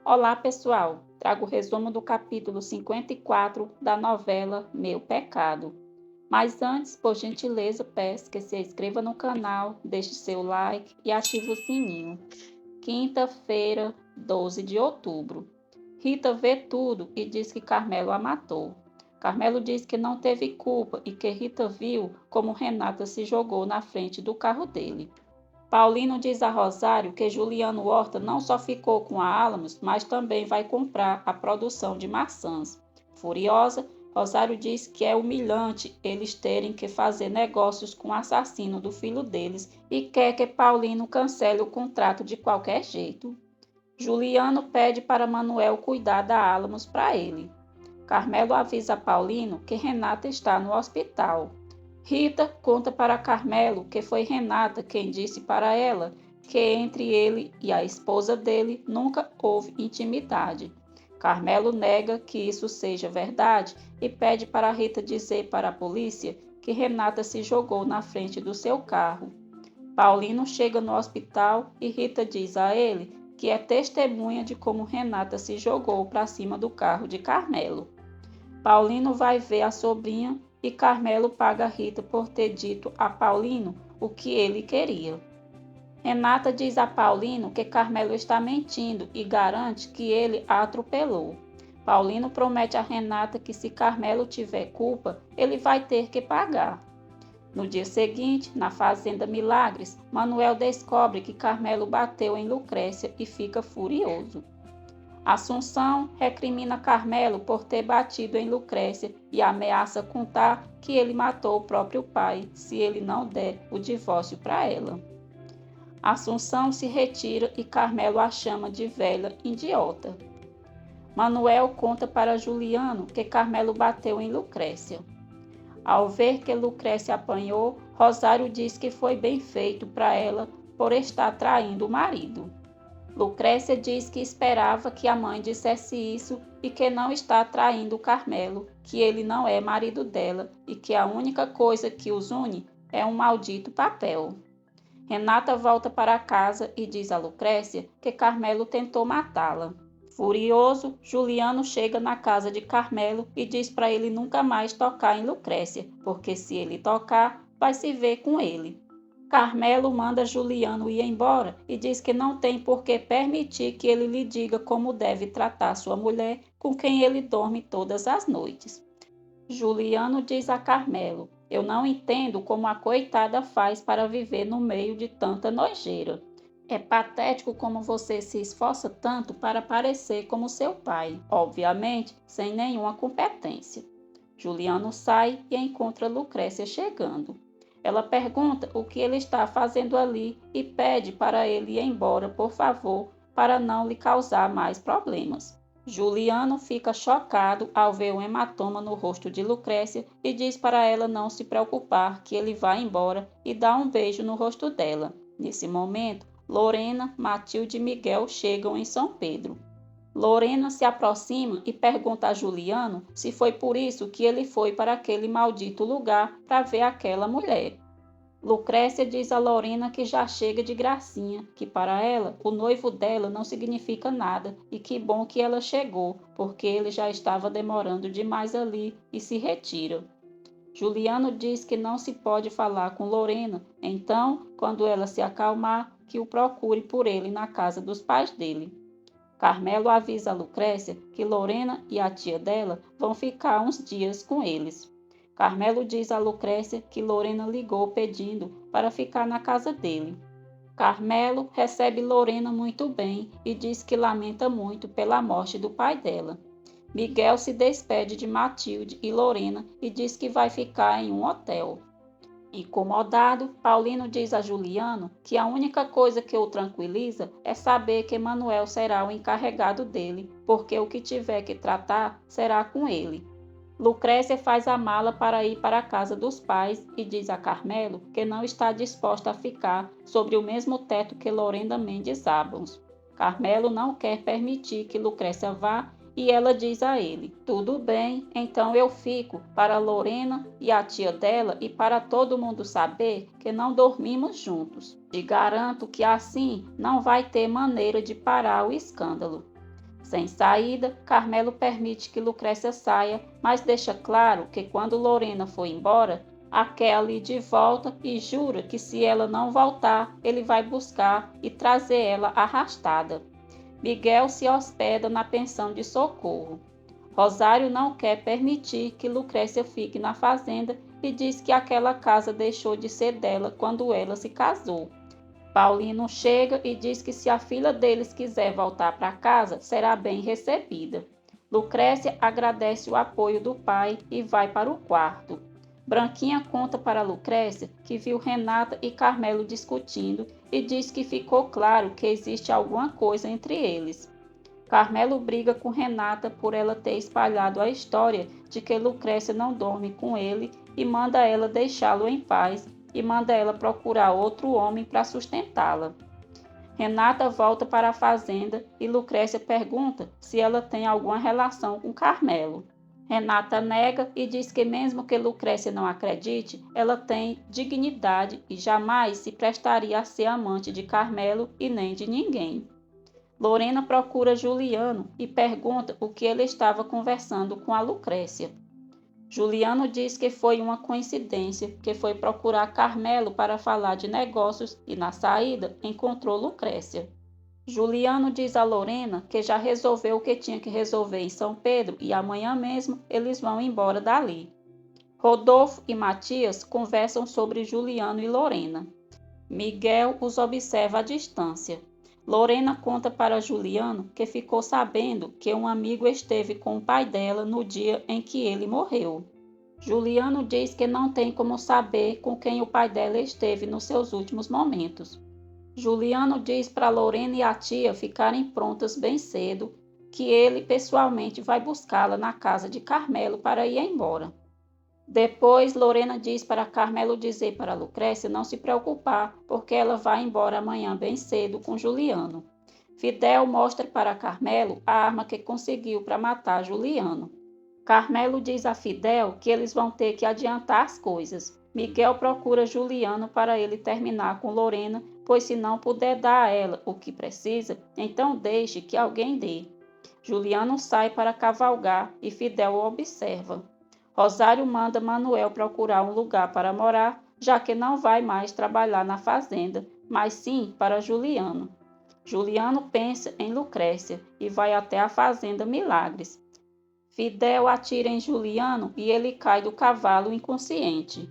Olá, pessoal! Trago o resumo do capítulo 54 da novela Meu Pecado. Mas antes, por gentileza, peço que se inscreva no canal, deixe seu like e ative o sininho. Quinta-feira, 12 de outubro. Rita vê tudo e diz que Carmelo a matou. Carmelo diz que não teve culpa e que Rita viu como Renata se jogou na frente do carro dele. Paulino diz a Rosário que Juliano Horta não só ficou com a Alamos, mas também vai comprar a produção de maçãs. Furiosa, Rosário diz que é humilhante eles terem que fazer negócios com o assassino do filho deles e quer que Paulino cancele o contrato de qualquer jeito. Juliano pede para Manuel cuidar da Alamos para ele. Carmelo avisa Paulino que Renata está no hospital. Rita conta para Carmelo que foi Renata quem disse para ela que entre ele e a esposa dele nunca houve intimidade. Carmelo nega que isso seja verdade e pede para Rita dizer para a polícia que Renata se jogou na frente do seu carro. Paulino chega no hospital e Rita diz a ele que é testemunha de como Renata se jogou para cima do carro de Carmelo. Paulino vai ver a sobrinha e Carmelo paga Rita por ter dito a Paulino o que ele queria. Renata diz a Paulino que Carmelo está mentindo e garante que ele a atropelou. Paulino promete a Renata que se Carmelo tiver culpa, ele vai ter que pagar. No dia seguinte, na fazenda Milagres, Manuel descobre que Carmelo bateu em Lucrécia e fica furioso. Assunção recrimina Carmelo por ter batido em Lucrécia e ameaça contar que ele matou o próprio pai se ele não der o divórcio para ela. Assunção se retira e Carmelo a chama de velha idiota. Manuel conta para Juliano que Carmelo bateu em Lucrécia. Ao ver que Lucrécia apanhou, Rosário diz que foi bem feito para ela por estar traindo o marido. Lucrécia diz que esperava que a mãe dissesse isso e que não está traindo Carmelo, que ele não é marido dela e que a única coisa que os une é um maldito papel. Renata volta para casa e diz a Lucrécia que Carmelo tentou matá-la. Furioso, Juliano chega na casa de Carmelo e diz para ele nunca mais tocar em Lucrécia, porque se ele tocar, vai se ver com ele. Carmelo manda Juliano ir embora e diz que não tem por que permitir que ele lhe diga como deve tratar sua mulher com quem ele dorme todas as noites. Juliano diz a Carmelo: eu não entendo como a coitada faz para viver no meio de tanta nojeira. É patético como você se esforça tanto para parecer como seu pai, obviamente sem nenhuma competência. Juliano sai e encontra Lucrécia chegando. Ela pergunta o que ele está fazendo ali e pede para ele ir embora, por favor, para não lhe causar mais problemas. Juliano fica chocado ao ver o hematoma no rosto de Lucrécia e diz para ela não se preocupar, que ele vai embora e dá um beijo no rosto dela. Nesse momento, Lorena, Matilde e Miguel chegam em São Pedro. Lorena se aproxima e pergunta a Juliano se foi por isso que ele foi para aquele maldito lugar para ver aquela mulher. Lucrécia diz a Lorena que já chega de gracinha, que para ela o noivo dela não significa nada e que bom que ela chegou, porque ele já estava demorando demais ali e se retira. Juliano diz que não se pode falar com Lorena, então, quando ela se acalmar, que o procure por ele na casa dos pais dele. Carmelo avisa a Lucrécia que Lorena e a tia dela vão ficar uns dias com eles. Carmelo diz a Lucrécia que Lorena ligou pedindo para ficar na casa dele. Carmelo recebe Lorena muito bem e diz que lamenta muito pela morte do pai dela. Miguel se despede de Matilde e Lorena e diz que vai ficar em um hotel. Incomodado, Paulino diz a Juliano que a única coisa que o tranquiliza é saber que Manuel será o encarregado dele, porque o que tiver que tratar será com ele. Lucrécia faz a mala para ir para a casa dos pais e diz a Carmelo que não está disposta a ficar sobre o mesmo teto que Lorena Mendes Abons. Carmelo não quer permitir que Lucrécia vá e ela diz a ele: tudo bem, então eu fico para Lorena e a tia dela e para todo mundo saber que não dormimos juntos. Te garanto que assim não vai ter maneira de parar o escândalo. Sem saída, Carmelo permite que Lucrécia saia, mas deixa claro que quando Lorena for embora, a quer ali de volta e jura que se ela não voltar, ele vai buscar e trazer ela arrastada. Miguel se hospeda na pensão de Socorro. Rosário não quer permitir que Lucrécia fique na fazenda e diz que aquela casa deixou de ser dela quando ela se casou. Paulino chega e diz que se a filha deles quiser voltar para casa, será bem recebida. Lucrécia agradece o apoio do pai e vai para o quarto. Branquinha conta para Lucrécia que viu Renata e Carmelo discutindo e diz que ficou claro que existe alguma coisa entre eles. Carmelo briga com Renata por ela ter espalhado a história de que Lucrécia não dorme com ele e manda ela deixá-lo em paz e manda ela procurar outro homem para sustentá-la. Renata volta para a fazenda e Lucrécia pergunta se ela tem alguma relação com Carmelo. Renata nega e diz que mesmo que Lucrécia não acredite, ela tem dignidade e jamais se prestaria a ser amante de Carmelo e nem de ninguém. Lorena procura Juliano e pergunta o que ele estava conversando com a Lucrécia. Juliano diz que foi uma coincidência, que foi procurar Carmelo para falar de negócios e, na saída, encontrou Lucrécia. Juliano diz a Lorena que já resolveu o que tinha que resolver em São Pedro e amanhã mesmo eles vão embora dali. Rodolfo e Matias conversam sobre Juliano e Lorena. Miguel os observa à distância. Lorena conta para Juliano que ficou sabendo que um amigo esteve com o pai dela no dia em que ele morreu. Juliano diz que não tem como saber com quem o pai dela esteve nos seus últimos momentos. Juliano diz para Lorena e a tia ficarem prontas bem cedo, que ele pessoalmente vai buscá-la na casa de Carmelo para ir embora. Depois, Lorena diz para Carmelo dizer para Lucrécia não se preocupar, porque ela vai embora amanhã bem cedo com Juliano. Fidel mostra para Carmelo a arma que conseguiu para matar Juliano. Carmelo diz a Fidel que eles vão ter que adiantar as coisas. Miguel procura Juliano para ele terminar com Lorena, pois se não puder dar a ela o que precisa, então deixe que alguém dê. Juliano sai para cavalgar e Fidel o observa. Rosário manda Manuel procurar um lugar para morar, já que não vai mais trabalhar na fazenda, mas sim para Juliano. Juliano pensa em Lucrécia e vai até a fazenda Milagres. Fidel atira em Juliano e ele cai do cavalo inconsciente.